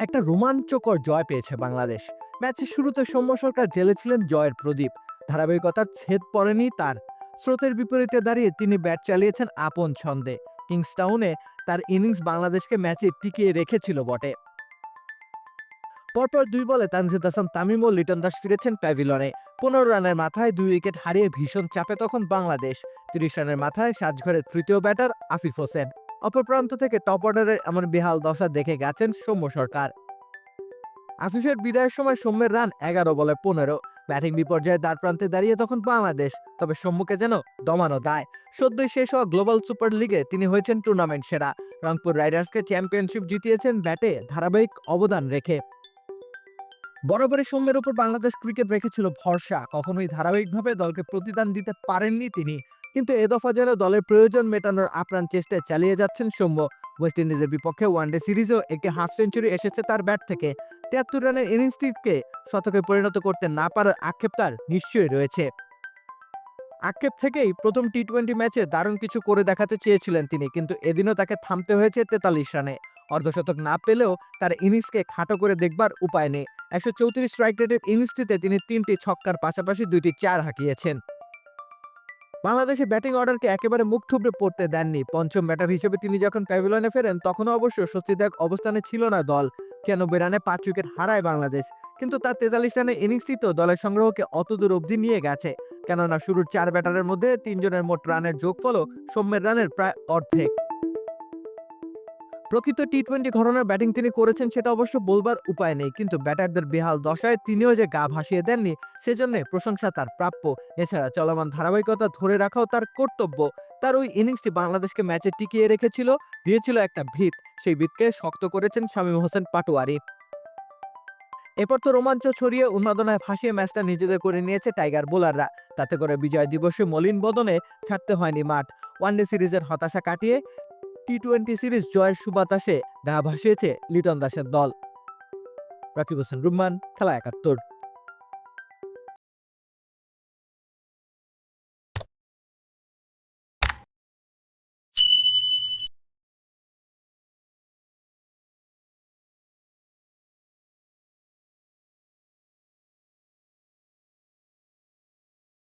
একটা রোমাঞ্চকর জয় পেয়েছে বাংলাদেশ। ম্যাচের শুরুতে সৌম্য সরকার জ্বেলেছিলেন জয়ের প্রদীপ। ধারাবাহিকতার ছেদ পড়েনি তার। স্রোতের বিপরীতে দাঁড়িয়ে তিনি ব্যাট চালিয়েছেন আপন ছন্দে। কিংস্টাউনে তার ইনিংস বাংলাদেশকে ম্যাচে টিকিয়ে রেখেছিল বটে। পরপর দুই বলে তানজিদ হাসান তামিম ও লিটন দাস ফিরেছেন প্যাভিলনে। 15 রানের মাথায় 2 উইকেট হারিয়ে ভীষণ চাপে তখন বাংলাদেশ। 30 রানের মাথায় সাজঘরের তৃতীয় ব্যাটার আফিফ হোসেন। অপর প্রান্ত থেকে টপ অর্ডারের এমন বেহাল দশা দেখে গেছেন সৌম্য সরকার। আফিফের বিদায়ের সময় সৌম্যের রান 11 বলে 15। ব্যাটিং বিপর্যয়ে দ্বার প্রান্তে দাঁড়িয়ে তখন বাংলাদেশ। তবে সৌম্যকে যেন দমানো দায়। সদ্যই শেষ হওয়া গ্লোবাল সুপার লিগে তিনি হয়েছেন টুর্নামেন্ট সেরা। রংপুর রাইডার্সকে চ্যাম্পিয়নশিপ জিতিয়েছেন ব্যাটে ধারাবাহিক অবদান রেখে। বরাবরই সৌম্যের উপর বাংলাদেশ ক্রিকেট রেখেছিল ভরসা। কখনোই ধারাবাহিকভাবে দলকে প্রতিদান দিতে পারেননি তিনি। কিন্তু এ দফা যেন দলের প্রয়োজন মেটানোর আপ্রাণ চেষ্টায় চালিয়ে যাচ্ছেন সৌম্য। ওয়েস্ট ইন্ডিজের বিপক্ষে ওয়ানডে সিরিজেও একটি হাফ সেঞ্চুরি এসেছে তার ব্যাট থেকে। 73 রানের ইনিংসটিকে শতকে পরিণত করতে না পারার আক্ষেপ তার নিশ্চয়ই রয়েছে। আক্ষেপ থেকেই প্রথম টি-20 ম্যাচে দারুণ কিছু করে দেখাতে চেয়েছিলেন তিনি, কিন্তু এদিনও তাকে থামতে হয়েছে 43 রানে। অর্ধশতক না পেলেও তার ইনিংসকে খাটো করে দেখবার উপায় নেই। 134 স্ট্রাইক রেটের ইনিংসটিতে তিনি 3টি ছক্কার পাশাপাশি 2টি চার হাঁকিয়েছেন। বাংলাদেশের ব্যাটিং অর্ডারকে একেবারে মুখ থুবড়ে পড়তে দেননি। পঞ্চম ব্যাটার হিসেবে তিনি যখন প্যাভিলিয়নে ফেরেন তখনও অবশ্য স্বস্তিদায়ক অবস্থানে ছিল না দল। 96 রানে 5 উইকেট হারায় বাংলাদেশ। কিন্তু তার 43 রানের ইনিংসটি তো দলের সংগ্রহকে অতদূর অবধি নিয়ে গেছে। কেননা শুরুর 4 ব্যাটারের মধ্যে 3 জনের মোট রানের যোগফলও সৌম্যের রানের প্রায় অর্ধেক। প্রকৃত টি-20 ঘরানার ব্যাটিং তিনি করেছেন সেটা অবশ্য বলবার উপায় নেই, কিন্তু ব্যাটারদের বেহাল দশায় তিনিও যে গা ভাসিয়ে দেননি সেজন্য প্রশংসা তার প্রাপ্য। এছাড়া চলমান ধারাবাহিকতা ধরে রাখাও তার কর্তব্য। তার ওই ইনিংসটি বাংলাদেশকে ম্যাচে টিকিয়ে রেখেছিল, দিয়েছিল একটা ভিত। সেই ভিতকে শক্ত করেছেন শামীম হোসেন পাটোয়ারি। এরপর তো রোমাঞ্চ ছড়িয়ে উন্মাদনায় ভাসিয়ে ম্যাচটা নিজেদের করে নিয়েছে টাইগার বোলাররা। তাতে করে বিজয় দিবসে মলিন বদনে ছাড়তে হয়নি মাঠ। ওয়ানডে সিরিজের হতাশা কাটিয়ে টি-20 সিরিজ জয়ের সুবাতাসে গা ভাসিয়েছে লিটন দাসের দল। রাকিব হোসেন রুম্মান, খেলা ৭১।